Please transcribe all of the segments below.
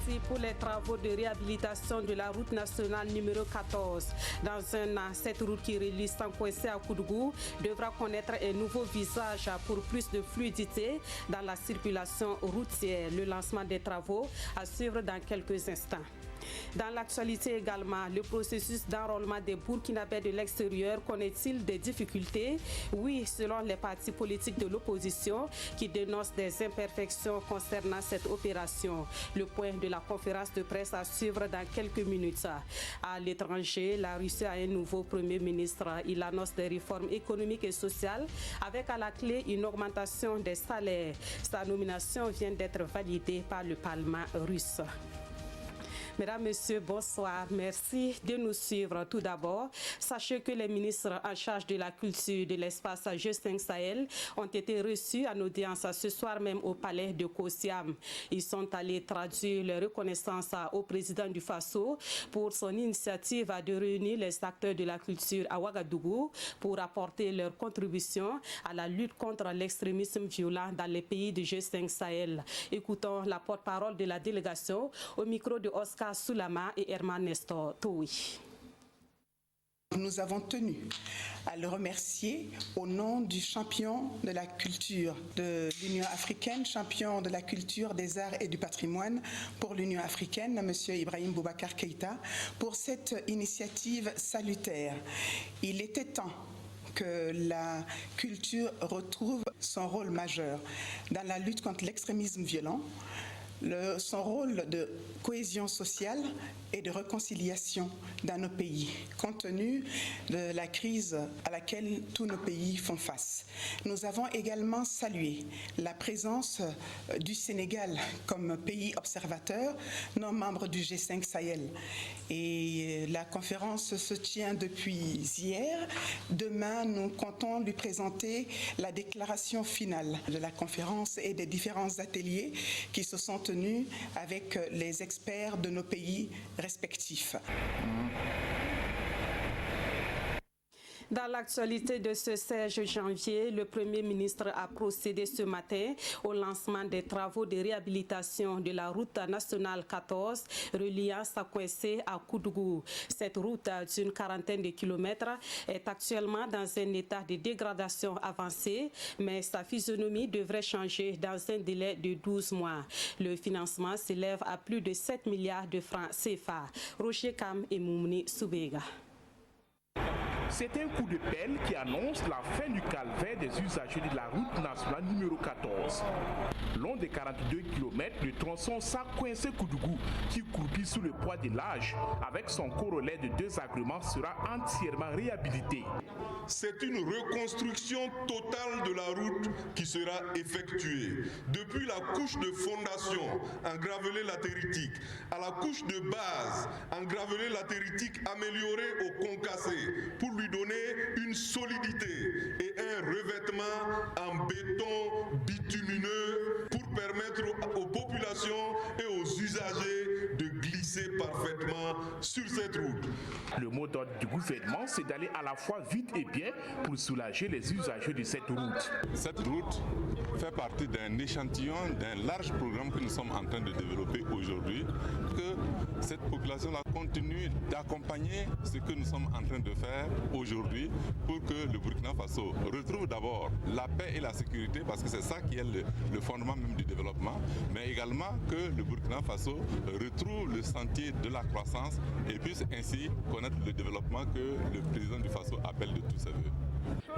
parti pour les travaux de réhabilitation de la route nationale numéro 14. Dans un an, cette route qui relie Sankoessé à Koudougou devra connaître un nouveau visage pour plus de fluidité dans la circulation routière. Le lancement des travaux à suivre dans quelques instants. Dans l'actualité également, le processus d'enrôlement des Burkinabés de l'extérieur connaît-il des difficultés? Oui, selon les partis politiques de l'opposition qui dénoncent des imperfections concernant cette opération. Le point de la conférence de presse à suivre dans quelques minutes. À l'étranger, la Russie a un nouveau Premier ministre. Il annonce des réformes économiques et sociales avec à la clé une augmentation des salaires. Sa nomination vient d'être validée par le Parlement russe. Mesdames, Messieurs, bonsoir. Merci de nous suivre. Tout d'abord, sachez que les ministres en charge de la culture de l'espace G5 Sahel ont été reçus en audience ce soir même au palais de Kosiam. Ils sont allés traduire leur reconnaissance au président du Faso pour son initiative de réunir les acteurs de la culture à Ouagadougou pour apporter leur contribution à la lutte contre l'extrémisme violent dans les pays du G5 Sahel. Écoutons la porte-parole de la délégation au micro de Oscar Soulama et Herman Nestor Toui. Nous avons tenu à le remercier au nom du champion de la culture de l'Union africaine, champion de la culture, des arts et du patrimoine pour l'Union africaine, M. Ibrahim Boubacar Keïta, pour cette initiative salutaire. Il était temps que la culture retrouve son rôle majeur dans la lutte contre l'extrémisme violent, son rôle de cohésion sociale et de réconciliation dans nos pays, compte tenu de la crise à laquelle tous nos pays font face. Nous avons également salué la présence du Sénégal comme pays observateur, non membre du G5 Sahel. Et la conférence se tient depuis hier. Demain, nous comptons lui présenter la déclaration finale de la conférence et des différents ateliers qui se sont tenus avec les experts de nos pays respectifs. Dans l'actualité de ce 16 janvier, le Premier ministre a procédé ce matin au lancement des travaux de réhabilitation de la route nationale 14 reliant Sankoessé à Koudougou. Cette route d'une quarantaine de kilomètres est actuellement dans un état de dégradation avancée, mais sa physionomie devrait changer dans un délai de 12 mois. Le financement s'élève à plus de 7 milliards de francs CFA. Roger Kam et Moumni Soubega. C'est un coup de pelle qui annonce la fin du calvaire des usagers de la route nationale numéro 14. Long de 42 km, le tronçon Sankoessé-Koudougou, qui croupit sous le poids de l'âge, avec son corollaire de 2 agréments, sera entièrement réhabilité. C'est une reconstruction totale de la route qui sera effectuée. Depuis la couche de fondation en gravelé latéritique à la couche de base en gravelé latéritique amélioré au concassé pour lui donner une solidité et un revêtement en béton bitumineux pour permettre aux populations et aux usagers de glisser parfaitement sur cette route. Le mot d'ordre du gouvernement, c'est d'aller à la fois vite et bien pour soulager les usagers de cette route. Cette route fait partie d'un échantillon d'un large programme que nous sommes en train de développer aujourd'hui, que cette population-là continue d'accompagner ce que nous sommes en train de faire aujourd'hui pour que le Burkina Faso retrouve d'abord la paix et la sécurité, parce que c'est ça qui est le fondement même du développement, mais également que le Burkina Faso retrouve le sentier de la croissance et puisse ainsi connaître le développement que le président du Faso appelle de tous ses voeux.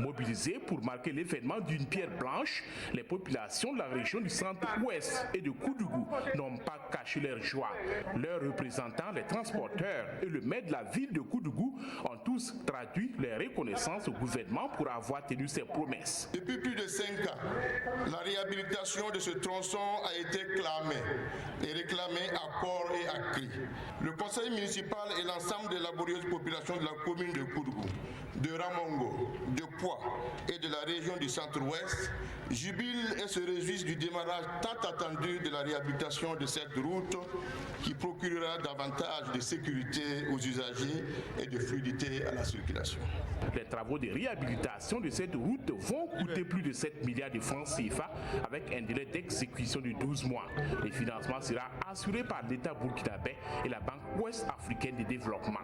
Mobilisés pour marquer l'événement d'une pierre blanche, les populations de la région du centre-ouest et de Koudougou n'ont pas caché leur joie. Leurs représentants, les transporteurs et le maire de la ville de Koudougou ont tous traduit leur reconnaissance au gouvernement pour avoir tenu ses promesses. Depuis plus de 5 ans, la réhabilitation de ce tronçon a été clamée et réclamée à corps et à cri. Le conseil municipal et l'ensemble des laborieuses populations de la commune de Koudougou, de Ramongo, de Poix et de la région du centre-ouest jubilent et se réjouissent du démarrage tant attendu de la réhabilitation de cette route qui procurera davantage de sécurité aux usagers et de fluidité à la circulation. Les travaux de réhabilitation de cette route vont coûter plus de 7 milliards de francs CFA avec un délai d'exécution de 12 mois. Le financement sera assuré par l'État burkinabé et la Banque ouest-africaine de développement.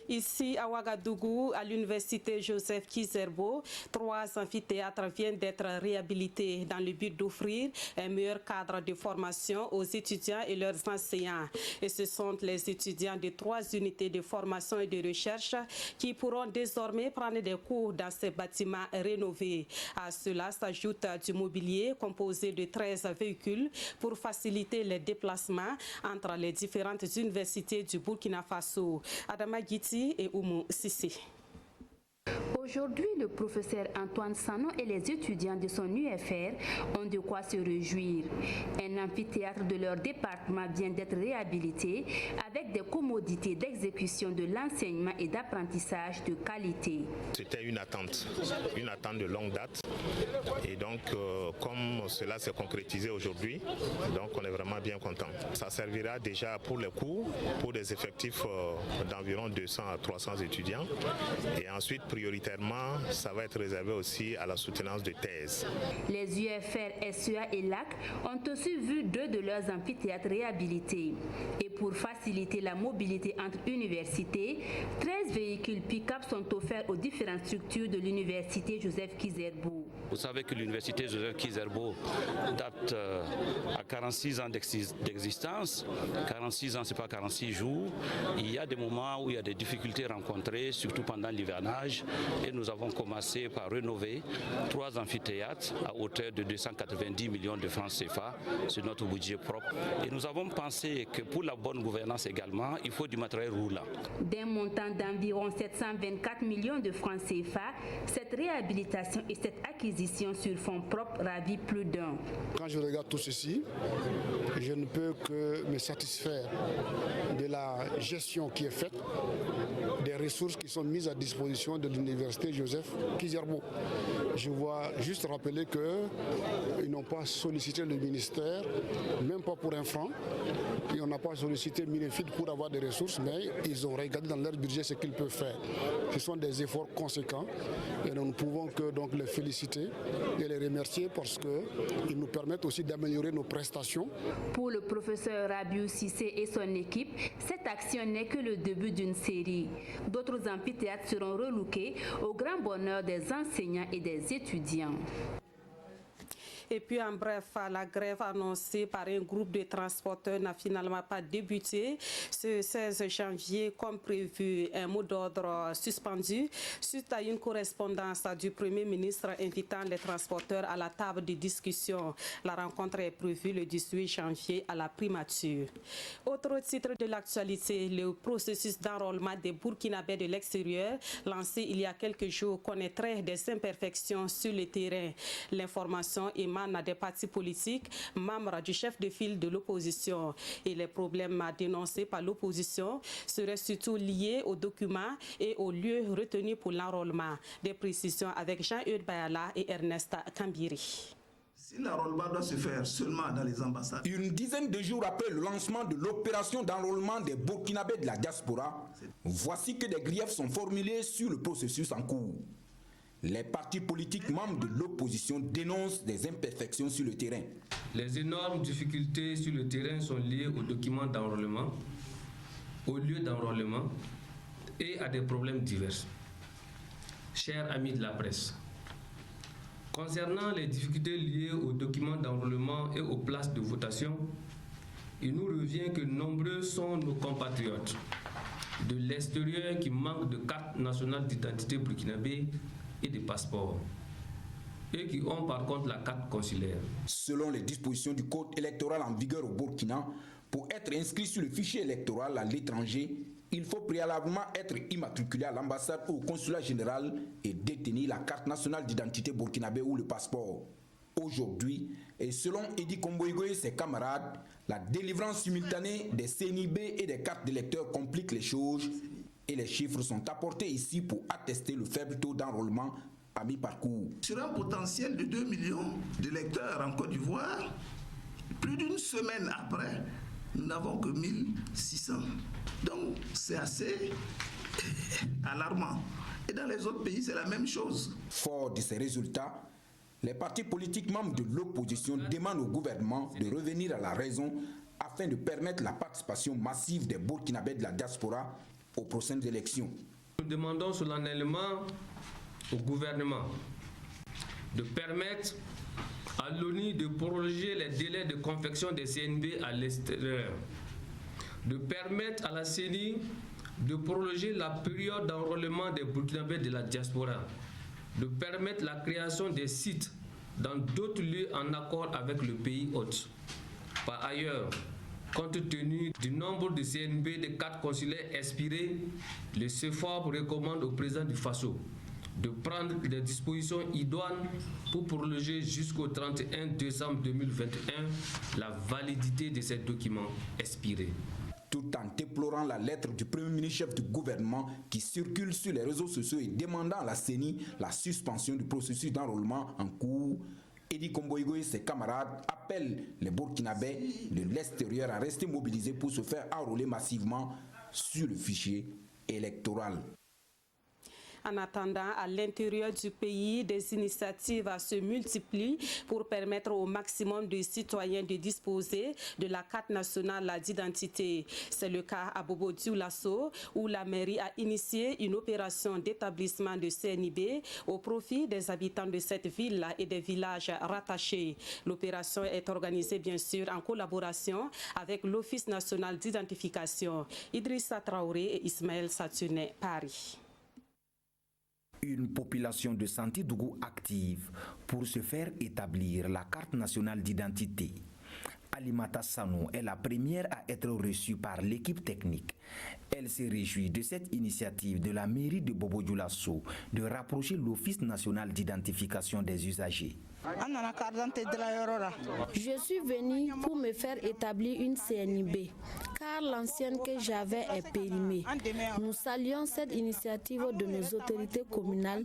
Ici, à Ouagadougou, à l'université Joseph Kizerbo, 3 amphithéâtres viennent d'être réhabilités dans le but d'offrir un meilleur cadre de formation aux étudiants et leurs enseignants. Et ce sont les étudiants de 3 unités de formation et de recherche qui pourront désormais prendre des cours dans ces bâtiments rénovés. À cela s'ajoute du mobilier composé de 13 véhicules pour faciliter les déplacements entre les différentes universités du Burkina Faso. Adama Guiti et Oumou Sissi. Aujourd'hui, le professeur Antoine Sanon et les étudiants de son UFR ont de quoi se réjouir. Un amphithéâtre de leur département vient d'être réhabilité avec des commodités d'exécution de l'enseignement et d'apprentissage de qualité. C'était une attente de longue date. Et donc, comme cela s'est concrétisé aujourd'hui, donc on est vraiment bien content. Ça servira déjà pour les cours, pour des effectifs d'environ 200 à 300 étudiants. Et ensuite, prioritairement, ça va être réservé aussi à la soutenance de thèses. Les UFR, SEA et LAC ont aussi vu 2 de leurs amphithéâtres réhabilités. Et pour faciliter la mobilité entre universités, 13 véhicules pick-up sont offerts aux différentes structures de l'université Joseph Kizerbo. Vous savez que l'université Joseph Kizerbo date à 46 ans d'existence. 46 ans, ce n'est pas 46 jours. Il y a des moments où il y a des difficultés rencontrées, surtout pendant l'hivernage. Et nous avons commencé par rénover 3 amphithéâtres à hauteur de 290 millions de francs CFA sur notre budget propre. Et nous avons pensé que pour la bonne gouvernance également, il faut du matériel roulant. D'un montant d'environ 724 millions de francs CFA, cette réhabilitation et cette acquisition sur fonds propres ravit plus d'un. Quand je regarde tout ceci, je ne peux que me satisfaire de la gestion qui est faite, des ressources qui sont mises à disposition de l'université Joseph Kizerbo. Je vois juste rappeler qu'ils n'ont pas sollicité le ministère, même pas pour un franc, et on n'a pas sollicité Minefid pour avoir des ressources, mais ils ont regardé dans leur budget ce qu'ils peuvent faire. Ce sont des efforts conséquents et nous ne pouvons que donc les féliciter et les remercier parce qu'ils nous permettent aussi d'améliorer nos prestations. Pour le professeur Rabiou Sissé et son équipe, cette action n'est que le début d'une série. D'autres amphithéâtres seront relookés au grand bonheur des enseignants et des étudiants. Et puis en bref, la grève annoncée par un groupe de transporteurs n'a finalement pas débuté ce 16 janvier comme prévu. Un mot d'ordre suspendu suite à une correspondance du Premier ministre invitant les transporteurs à la table de discussion. La rencontre est prévue le 18 janvier à la primature. Autre titre de l'actualité, le processus d'enrôlement des Burkinabés de l'extérieur lancé il y a quelques jours connaîtrait des imperfections sur le terrain. L'information émane des partis politiques, membres du chef de file de l'opposition. Et les problèmes dénoncés par l'opposition seraient surtout liés aux documents et aux lieux retenus pour l'enrôlement. Des précisions avec Jean-Eudes Bayala et Ernest Kambiri. Si l'enrôlement doit se faire seulement dans les ambassades. Une dizaine de jours après le lancement de l'opération d'enrôlement des Burkinabés de la diaspora, voici que des griefs sont formulés sur le processus en cours. Les partis politiques membres de l'opposition dénoncent des imperfections sur le terrain. Les énormes difficultés sur le terrain sont liées aux documents d'enrôlement, aux lieux d'enrôlement et à des problèmes divers. Chers amis de la presse, concernant les difficultés liées aux documents d'enrôlement et aux places de votation, il nous revient que nombreux sont nos compatriotes de l'extérieur qui manquent de carte nationale d'identité burkinabé et des passeports, et qui ont par contre la carte consulaire. Selon les dispositions du code électoral en vigueur au Burkina, pour être inscrit sur le fichier électoral à l'étranger, il faut préalablement être immatriculé à l'ambassade ou au consulat général et détenir la carte nationale d'identité burkinabé ou le passeport. Aujourd'hui, et selon Edi Komboigo et ses camarades, la délivrance simultanée des CNIB et des cartes d'électeurs complique les choses et les chiffres sont apportés ici pour attester le faible taux d'enrôlement à mi-parcours. Sur un potentiel de 2 millions d'électeurs en Côte d'Ivoire, plus d'une semaine après, nous n'avons que 1600. Donc c'est assez alarmant. Et dans les autres pays, c'est la même chose. Fort de ces résultats, les partis politiques membres de l'opposition demandent au gouvernement de revenir à la raison afin de permettre la participation massive des Burkinabés de la diaspora aux prochaines élections. Nous demandons solennellement au gouvernement de permettre à l'ONU de prolonger les délais de confection des CNB à l'extérieur, de permettre à la CENI de prolonger la période d'enrôlement des Burkinabés de la diaspora, de permettre la création des sites dans d'autres lieux en accord avec le pays hôte. Par ailleurs, compte tenu du nombre de CNB des cartes consulaires expirées, le CEFOP recommande au président du FASO de prendre des dispositions idoines pour prolonger jusqu'au 31 décembre 2021 la validité de ces documents expirés. Tout en déplorant la lettre du Premier ministre chef du gouvernement qui circule sur les réseaux sociaux et demandant à la CENI la suspension du processus d'enrôlement en cours, Edi Komboigo et ses camarades appellent les Burkinabés de l'extérieur à rester mobilisés pour se faire enrôler massivement sur le fichier électoral. En attendant, à l'intérieur du pays, des initiatives se multiplient pour permettre au maximum de citoyens de disposer de la carte nationale d'identité. C'est le cas à Bobo-Dioulasso, où la mairie a initié une opération d'établissement de CNIB au profit des habitants de cette ville et des villages rattachés. L'opération est organisée bien sûr en collaboration avec l'Office national d'identification. Idrissa Traoré et Ismaël Satouné, Paris. Une population de Santidougou active pour se faire établir la carte nationale d'identité. Alimata Sanou est la première à être reçue par l'équipe technique. Elle se réjouit de cette initiative de la mairie de Bobo-Dioulasso de rapprocher l'Office national d'identification des usagers. Je suis venue pour me faire établir une CNIB, car l'ancienne que j'avais est périmée. Nous saluons cette initiative de nos autorités communales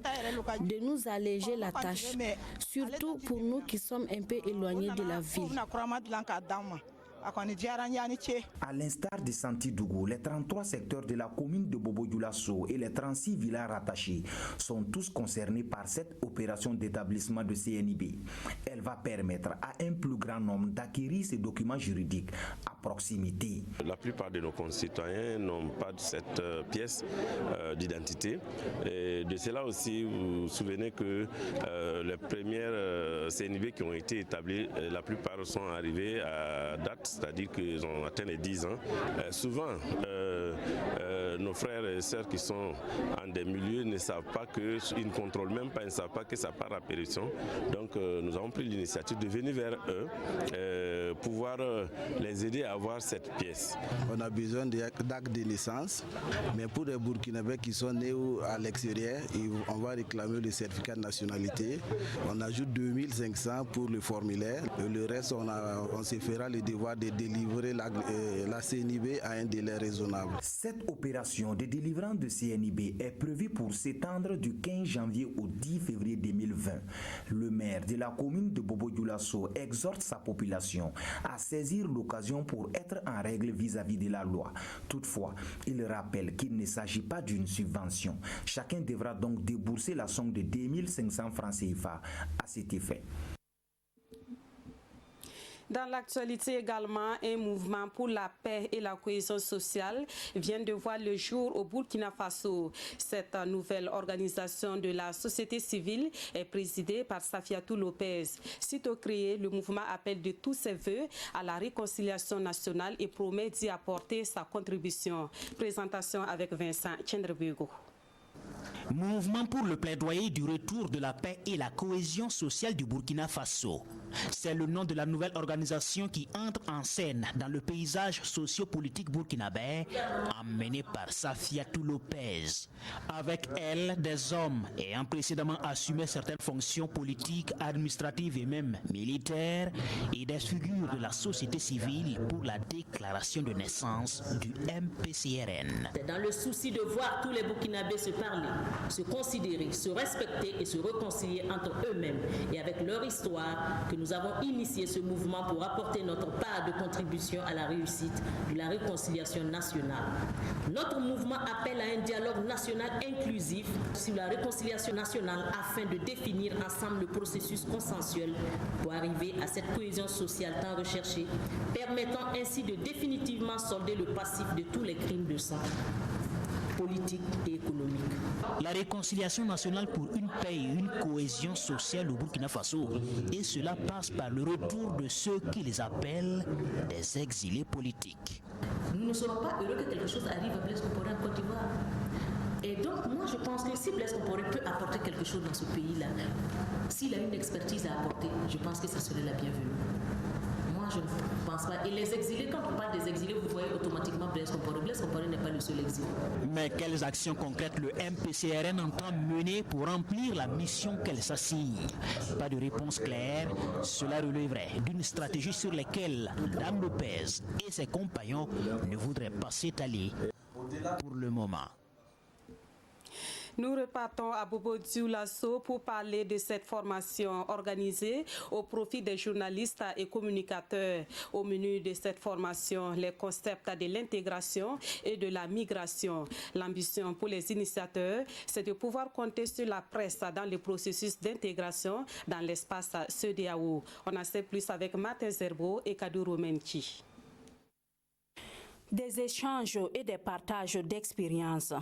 de nous alléger la tâche, surtout pour nous qui sommes un peu éloignés de la ville. À l'instar de Santidougou, les 33 secteurs de la commune de Bobo-Dioulasso et les 36 villages rattachés sont tous concernés par cette opération d'établissement de CNIB. Elle va permettre à un plus grand nombre d'acquérir ces documents juridiques à proximité. La plupart de nos concitoyens n'ont pas cette pièce d'identité. Et de cela aussi, vous vous souvenez que les premières CNIB qui ont été établies, la plupart sont arrivées à date, c'est-à-dire qu'ils ont atteint les 10 ans. Souvent, nos frères et sœurs qui sont en des milieux ne savent pas que, ils ne contrôlent même pas, ils ne savent pas que ça part à pétition. Donc nous avons pris l'initiative de venir vers eux, pouvoir les aider à avoir cette pièce. On a besoin d'actes de naissance, mais pour les Burkinabés qui sont nés à l'extérieur, on va réclamer le certificat de nationalité. On ajoute 2500 pour le formulaire. Et le reste, on se fera le devoir de délivrer la CNIB à un délai raisonnable. Cette opération de délivrance de CNIB est prévue pour s'étendre du 15 janvier au 10 février 2020. Le maire de la commune de Bobo-Dioulasso exhorte sa population à saisir l'occasion pour être en règle vis-à-vis de la loi. Toutefois, il rappelle qu'il ne s'agit pas d'une subvention. Chacun devra donc débourser la somme de 2500 francs CFA à cet effet. Dans l'actualité également, un mouvement pour la paix et la cohésion sociale vient de voir le jour au Burkina Faso. Cette nouvelle organisation de la société civile est présidée par Safiatou Lopez. Sitôt créé, le mouvement appelle de tous ses voeux à la réconciliation nationale et promet d'y apporter sa contribution. Présentation avec Vincent Tchendrebego. Mouvement pour le plaidoyer du retour de la paix et la cohésion sociale du Burkina Faso. C'est le nom de la nouvelle organisation qui entre en scène dans le paysage socio-politique burkinabé, emmenée par Safiatou Lopez. Avec elle, des hommes ayant précédemment assumé certaines fonctions politiques, administratives et même militaires, et des figures de la société civile pour la déclaration de naissance du MPCRN. C'est dans le souci de voir tous les Burkinabés se parler, se considérer, se respecter et se réconcilier entre eux-mêmes et avec leur histoire que nous avons initié ce mouvement pour apporter notre part de contribution à la réussite de la réconciliation nationale. Notre mouvement appelle à un dialogue national inclusif sur la réconciliation nationale afin de définir ensemble le processus consensuel pour arriver à cette cohésion sociale tant recherchée, permettant ainsi de définitivement solder le passif de tous les crimes de sang politique et économique. La réconciliation nationale pour une paix et une cohésion sociale au Burkina Faso, et cela passe par le retour de ceux qui les appellent des exilés politiques. Nous ne serons pas heureux que quelque chose arrive à Blaise Compaoré en Côte d'Ivoire. Et donc moi je pense que si Blaise Compaoré peut apporter quelque chose dans ce pays-là, s'il a une expertise à apporter, je pense que ça serait la bienvenue. Moi, je ne pense pas. Et les exilés, quand on parle des exilés, vous voyez automatiquement Blaise Compaoré. Blaise Compaoré n'est pas le seul exilé. Mais quelles actions concrètes le MPCRN entend mener pour remplir la mission qu'elle s'assigne? Pas de réponse claire. Cela relèverait d'une stratégie sur laquelle Dame Lopez et ses compagnons ne voudraient pas s'étaler pour le moment. Nous repartons à Bobo-Dioulasso pour parler de cette formation organisée au profit des journalistes et communicateurs. Au menu de cette formation, les concepts de l'intégration et de la migration. L'ambition pour les initiateurs, c'est de pouvoir compter sur la presse dans le processus d'intégration dans l'espace CEDEAO. On en sait plus avec Martin Zerbo et Kadou Romenki. Des échanges et des partages d'expériences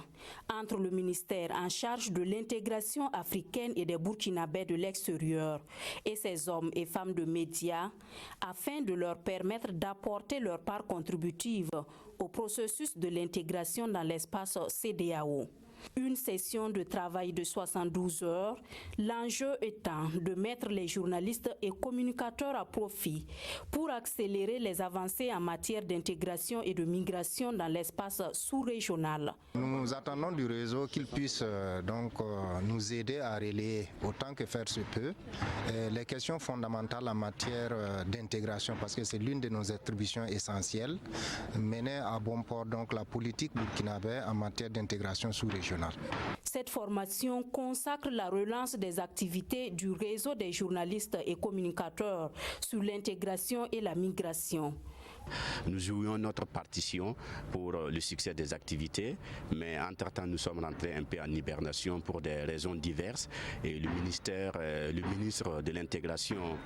entre le ministère en charge de l'intégration africaine et des Burkinabés de l'extérieur et ses hommes et femmes de médias afin de leur permettre d'apporter leur part contributive au processus de l'intégration dans l'espace CEDEAO. Une session de travail de 72 heures, l'enjeu étant de mettre les journalistes et communicateurs à profit pour accélérer les avancées en matière d'intégration et de migration dans l'espace sous-régional. Nous attendons du réseau qu'il puisse nous aider à relayer autant que faire se peut les questions fondamentales en matière d'intégration, parce que c'est l'une de nos attributions essentielles, mener à bon port donc la politique burkinabé en matière d'intégration sous-régionale. Cette formation consacre la relance des activités du réseau des journalistes et communicateurs sur l'intégration et la migration. Nous jouons notre partition pour le succès des activités, mais entre-temps nous sommes rentrés un peu en hibernation pour des raisons diverses et le ministre de l'intégration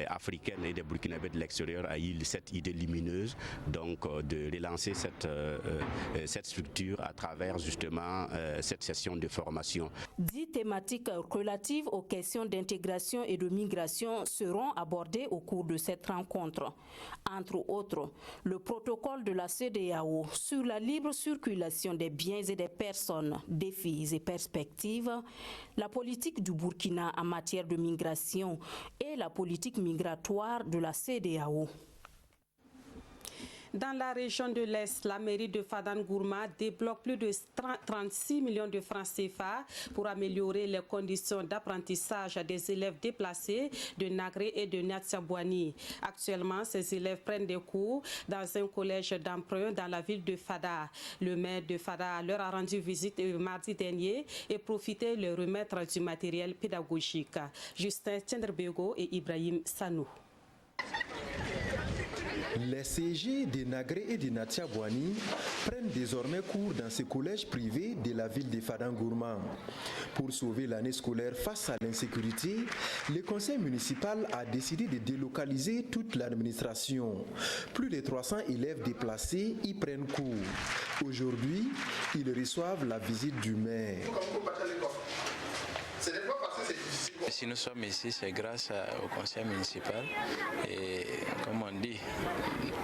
africaine et des Burkinabés de l'extérieur a eu cette idée lumineuse donc de relancer cette structure à travers justement cette session de formation. 10 thématiques relatives aux questions d'intégration et de migration seront abordées au cours de cette rencontre. Entre autres, le protocole de la CEDEAO sur la libre circulation des biens et des personnes, défis et perspectives, la politique du Burkina en matière de migration et la politique migratoire de la CEDEAO. Dans la région de l'Est, la mairie de Fadan-Gourma débloque plus de 36 millions de francs CFA pour améliorer les conditions d'apprentissage des élèves déplacés de Nagré et de Niatsiabouani. Actuellement, ces élèves prennent des cours dans un collège d'emprunt dans la ville de Fada. Le maire de Fada leur a rendu visite mardi dernier et profité de leur remettre du matériel pédagogique. Justin Tchendrbego et Ibrahim Sanou. Les CG de Nagré et de Niatsiabouani prennent désormais cours dans ce collège privé de la ville de Fadan-Gourma. Pour sauver l'année scolaire face à l'insécurité, le conseil municipal a décidé de délocaliser toute l'administration. Plus de 300 élèves déplacés y prennent cours. Aujourd'hui, ils reçoivent la visite du maire. Si nous sommes ici, c'est grâce au conseil municipal. Et comme on dit,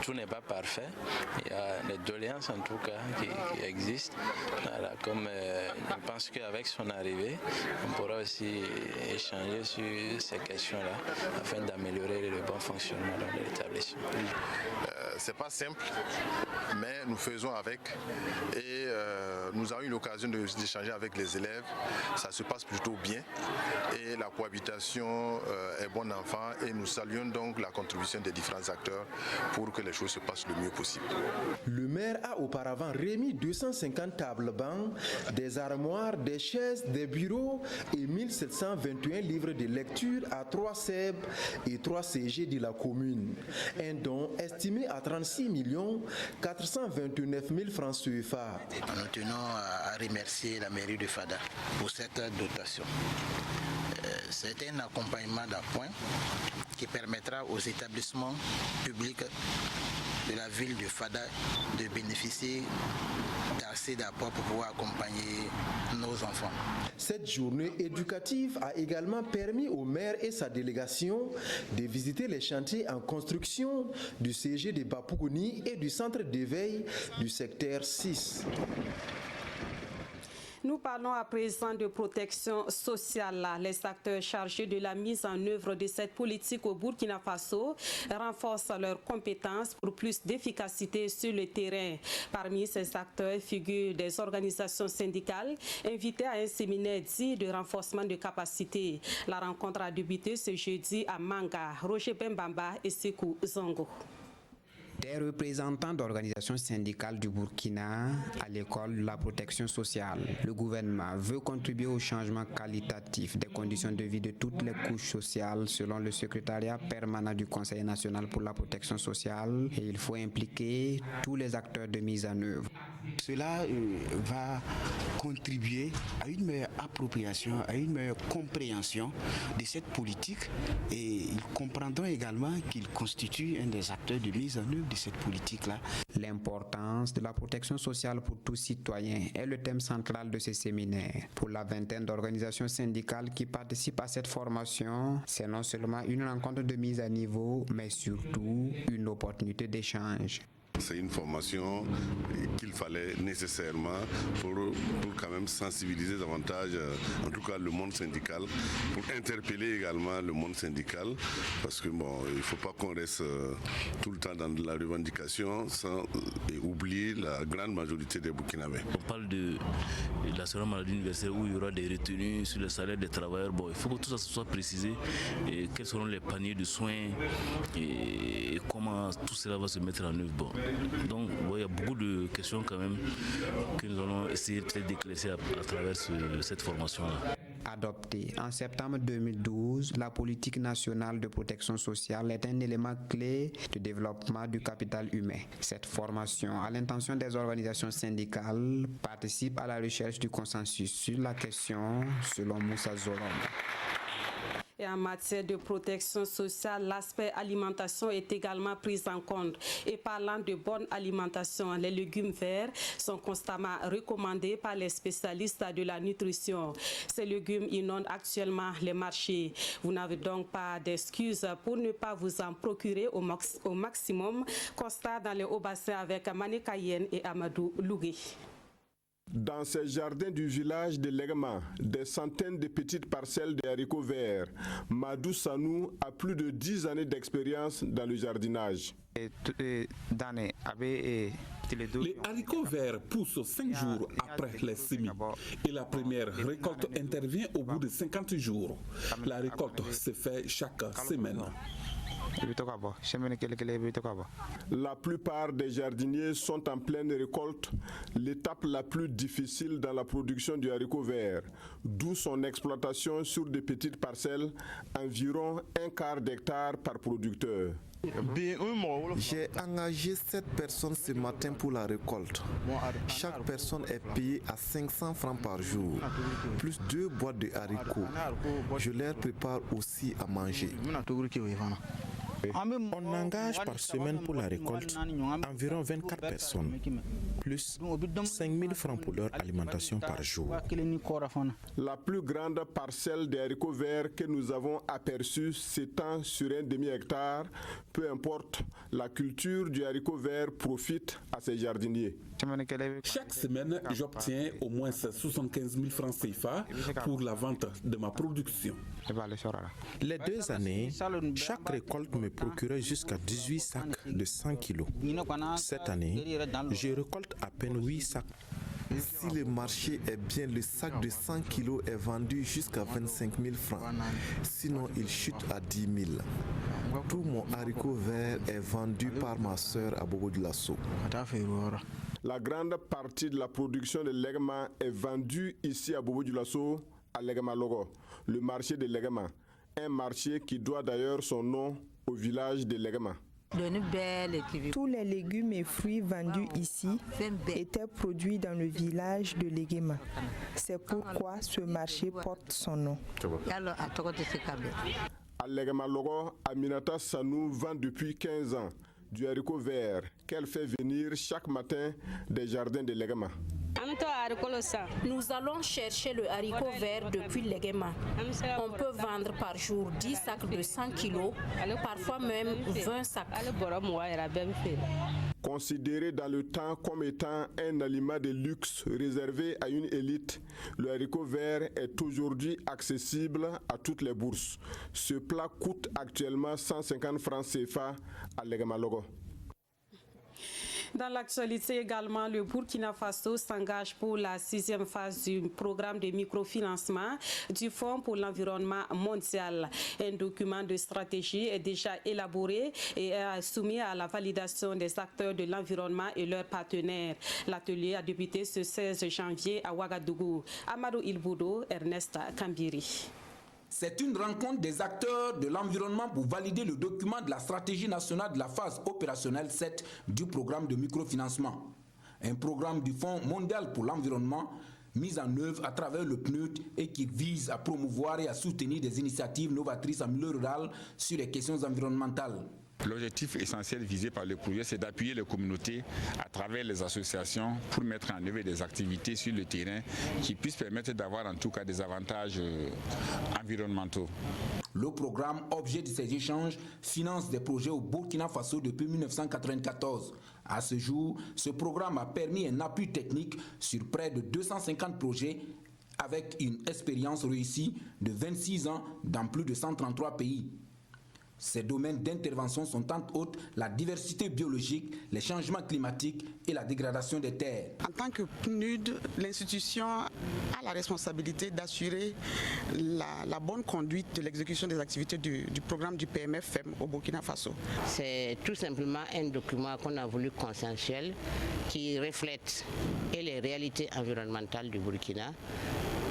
tout n'est pas parfait. Il y a des doléances en tout cas qui existent. Voilà, comme je pense qu'avec son arrivée, on pourra aussi échanger sur ces questions-là afin d'améliorer le bon fonctionnement de l'établissement. C'est pas simple, mais nous faisons avec et nous avons eu l'occasion d'échanger avec les élèves. Ça se passe plutôt bien et la cohabitation est bon enfant et nous saluons donc la contribution des différents acteurs pour que les choses se passent le mieux possible. Le maire a auparavant remis 250 tables bancs, des armoires, des chaises, des bureaux et 1721 livres de lecture à 3 CEB et 3 CG de la commune. Un don estimé à 36 429 000 francs CFA. Nous tenons à remercier la mairie de Fada pour cette dotation. C'est un accompagnement d'appoint qui permettra aux établissements publics de la ville de Fada de bénéficier d'assez d'apports pour pouvoir accompagner nos enfants. Cette journée éducative a également permis au maire et sa délégation de visiter les chantiers en construction du CG de Bapougouni et du centre d'éveil du secteur 6. Nous parlons à présent de protection sociale. Les acteurs chargés de la mise en œuvre de cette politique au Burkina Faso renforcent leurs compétences pour plus d'efficacité sur le terrain. Parmi ces acteurs figurent des organisations syndicales invitées à un séminaire dit de renforcement de capacité. La rencontre a débuté ce jeudi à Manga. Roger Bembamba et Sekou Zongo. Des représentants d'organisations syndicales du Burkina à l'école de la protection sociale. Le gouvernement veut contribuer au changement qualitatif des conditions de vie de toutes les couches sociales selon le secrétariat permanent du Conseil national pour la protection sociale et il faut impliquer tous les acteurs de mise en œuvre. Cela va contribuer à une meilleure appropriation, à une meilleure compréhension de cette politique et ils comprendront également qu'ils constituent un des acteurs de mise en œuvre de cette politique-là. L'importance de la protection sociale pour tous citoyens est le thème central de ce séminaire. Pour la vingtaine d'organisations syndicales qui participent à cette formation, c'est non seulement une rencontre de mise à niveau, mais surtout une opportunité d'échange. C'est une formation qu'il fallait nécessairement pour quand même sensibiliser davantage, en tout cas le monde syndical, pour interpeller également le monde syndical, parce que bon, il ne faut pas qu'on reste tout le temps dans la revendication sans oublier la grande majorité des Burkinabés. On parle de l'assurance maladie universelle où il y aura des retenues sur le salaire des travailleurs. Bon, il faut que tout ça soit précisé et quels seront les paniers de soins et comment tout cela va se mettre en œuvre. Bon. Donc il y a beaucoup de questions quand même que nous allons essayer d'éclaircir à travers cette formation-là. Adoptée en septembre 2012, la politique nationale de protection sociale est un élément clé de développement du capital humain. Cette formation, à l'intention des organisations syndicales, participe à la recherche du consensus sur la question, selon Moussa Zorom. Et en matière de protection sociale, l'aspect alimentation est également pris en compte. Et parlant de bonne alimentation, les légumes verts sont constamment recommandés par les spécialistes de la nutrition. Ces légumes inondent actuellement les marchés. Vous n'avez donc pas d'excuses pour ne pas vous en procurer au maximum. Constat dans les hauts-bassins avec Mané Kayen et Amadou Lougué. Dans ces jardins du village de Legma, des centaines de petites parcelles de haricots verts. Madou Sanou a plus de 10 années d'expérience dans le jardinage. Les haricots verts poussent 5 jours après les semis et la première récolte intervient au bout de 50 jours. La récolte se fait chaque semaine. La plupart des jardiniers sont en pleine récolte, l'étape la plus difficile dans la production du haricot vert, d'où son exploitation sur de petites parcelles, environ 1/4 d'hectare par producteur. J'ai engagé 7 personnes ce matin pour la récolte. Chaque personne est payée à 500 francs par jour, plus 2 boîtes de haricots. Je leur prépare aussi à manger. On engage par semaine pour la récolte environ 24 personnes, plus 5 000 francs pour leur alimentation par jour. La plus grande parcelle des haricots verts que nous avons aperçue s'étend sur un demi-hectare. Peu importe, la culture du haricot vert profite à ces jardiniers. Chaque semaine, j'obtiens au moins 75 000 francs CFA pour la vente de ma production. Les 2 années, chaque récolte me procurait jusqu'à 18 sacs de 100 kg. Cette année, je récolte à peine 8 sacs. Si le marché est bien, le sac de 100 kg est vendu jusqu'à 25 000 francs. Sinon, il chute à 10 000. Tout mon haricot vert est vendu par ma sœur à Bobo-Dioulasso. La grande partie de la production de Legma est vendue ici à Bobo-Dioulasso, à Legma Logo, le marché de Legma. Un marché qui doit d'ailleurs son nom au village de Legma. Tous les légumes et fruits vendus ici étaient produits dans le village de Legema. C'est pourquoi ce marché porte son nom. À Legema Logo, Aminata Sanou vend depuis 15 ans du haricot vert qu'elle fait venir chaque matin des jardins de Legema. Nous allons chercher le haricot vert depuis Legema. On peut vendre par jour 10 sacs de 100 kg, parfois même 20 sacs. Considéré dans le temps comme étant un aliment de luxe réservé à une élite, le haricot vert est aujourd'hui accessible à toutes les bourses. Ce plat coûte actuellement 150 francs CFA à Legema Logo. Dans l'actualité également, le Burkina Faso s'engage pour la 6e phase du programme de microfinancement du Fonds pour l'environnement mondial. Un document de stratégie est déjà élaboré et est soumis à la validation des acteurs de l'environnement et leurs partenaires. L'atelier a débuté ce 16 janvier à Ouagadougou. Amadou Ilboudo, Ernest Kambiri. C'est une rencontre des acteurs de l'environnement pour valider le document de la stratégie nationale de la phase opérationnelle 7 du programme de microfinancement. Un programme du Fonds mondial pour l'environnement mis en œuvre à travers le PNUD et qui vise à promouvoir et à soutenir des initiatives novatrices en milieu rural sur les questions environnementales. L'objectif essentiel visé par le projet, c'est d'appuyer les communautés à travers les associations pour mettre en œuvre des activités sur le terrain qui puissent permettre d'avoir en tout cas des avantages environnementaux. Le programme, objet de ces échanges, finance des projets au Burkina Faso depuis 1994. À ce jour, ce programme a permis un appui technique sur près de 250 projets avec une expérience réussie de 26 ans dans plus de 133 pays. Ces domaines d'intervention sont entre autres la diversité biologique, les changements climatiques et la dégradation des terres. En tant que PNUD, l'institution a la responsabilité d'assurer la bonne conduite de l'exécution des activités du programme du PMF-FEM au Burkina Faso. C'est tout simplement un document qu'on a voulu consensuel qui reflète et les réalités environnementales du Burkina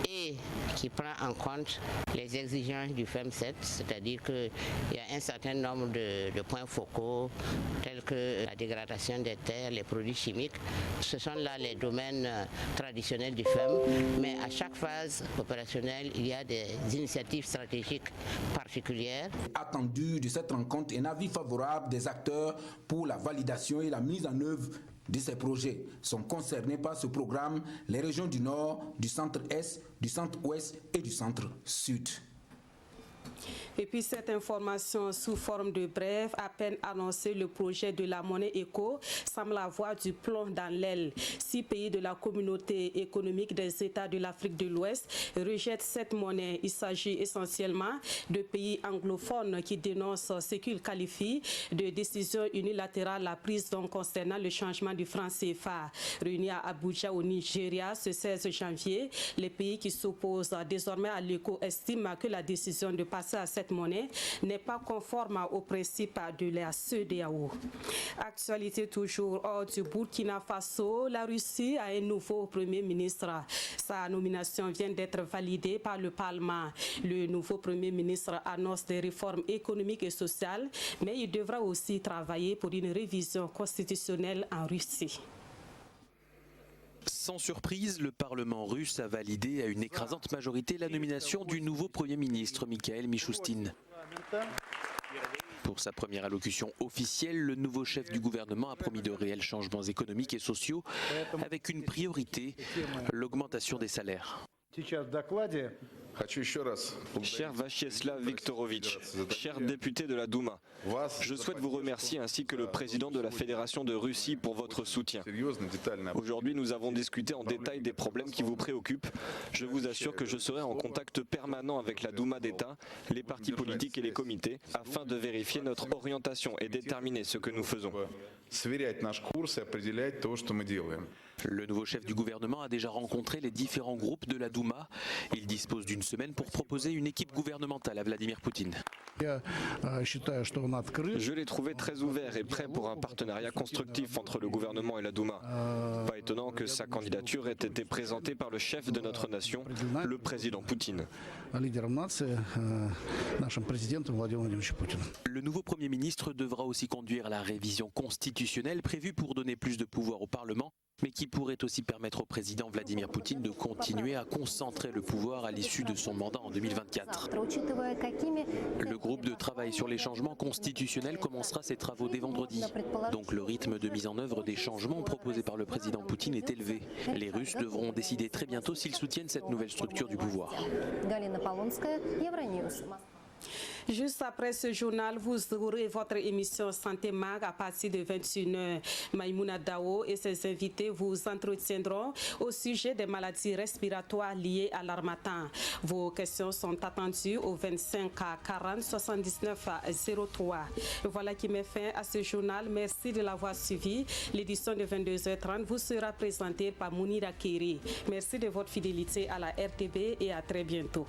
et qui prend en compte les exigences du FEM7, c'est-à-dire qu'il y a un certain nombre de points focaux tels que la dégradation des terres, les produits chimiques. Ce sont là les domaines traditionnels du FEM, mais à chaque phase opérationnelle, il y a des initiatives stratégiques particulières. Attendu de cette rencontre, un avis favorable des acteurs pour la validation et la mise en œuvre de ces projets. Sont concernés par ce programme les régions du Nord, du Centre-Est, du Centre-Ouest et du Centre-Sud. Et puis cette information sous forme de brève, à peine annoncé, le projet de la monnaie éco semble avoir du plomb dans l'aile. 6 pays de la communauté économique des États de l'Afrique de l'Ouest rejettent cette monnaie. Il s'agit essentiellement de pays anglophones qui dénoncent ce qu'ils qualifient de décision unilatérale prise concernant le changement du franc CFA. Réunis à Abuja au Nigeria ce 16 janvier, les pays qui s'opposent désormais à l'éco estiment que la décision de passer à cette monnaie n'est pas conforme aux principes de la CEDEAO. Actualité toujours hors du Burkina Faso, la Russie a un nouveau Premier ministre. Sa nomination vient d'être validée par le Parlement. Le nouveau Premier ministre annonce des réformes économiques et sociales, mais il devra aussi travailler pour une révision constitutionnelle en Russie. Sans surprise, le Parlement russe a validé à une écrasante majorité la nomination du nouveau Premier ministre, Mikhail Mishustin. Pour sa première allocution officielle, le nouveau chef du gouvernement a promis de réels changements économiques et sociaux avec une priorité, l'augmentation des salaires. Cher Vyacheslav Viktorovitch, cher député de la Douma, je souhaite vous remercier ainsi que le président de la Fédération de Russie pour votre soutien. Aujourd'hui, nous avons discuté en détail des problèmes qui vous préoccupent. Je vous assure que je serai en contact permanent avec la Douma d'État, les partis politiques et les comités afin de vérifier notre orientation et déterminer ce que nous faisons. Le nouveau chef du gouvernement a déjà rencontré les différents groupes de la Douma. Il dispose d'une semaine pour proposer une équipe gouvernementale à Vladimir Poutine. Je l'ai trouvé très ouvert et prêt pour un partenariat constructif entre le gouvernement et la Douma. Pas étonnant que sa candidature ait été présentée par le chef de notre nation, le président Poutine. Le nouveau Premier ministre devra aussi conduire la révision constitutionnelle prévue pour donner plus de pouvoir au Parlement, mais qui pourrait aussi permettre au président Vladimir Poutine de continuer à concentrer le pouvoir à l'issue de son mandat en 2024. Le groupe de travail sur les changements constitutionnels commencera ses travaux dès vendredi. Donc le rythme de mise en œuvre des changements proposés par le président Poutine est élevé. Les Russes devront décider très bientôt s'ils soutiennent cette nouvelle structure du pouvoir. Juste après ce journal, vous aurez votre émission Santé Mag à partir de 21h. Maïmouna Dao et ses invités vous entretiendront au sujet des maladies respiratoires liées à l'harmattan. Vos questions sont attendues au 25 40 79 03. Voilà qui met fin à ce journal. Merci de l'avoir suivi. L'édition de 22h30 vous sera présentée par Mounira Keri. Merci de votre fidélité à la RTB et à très bientôt.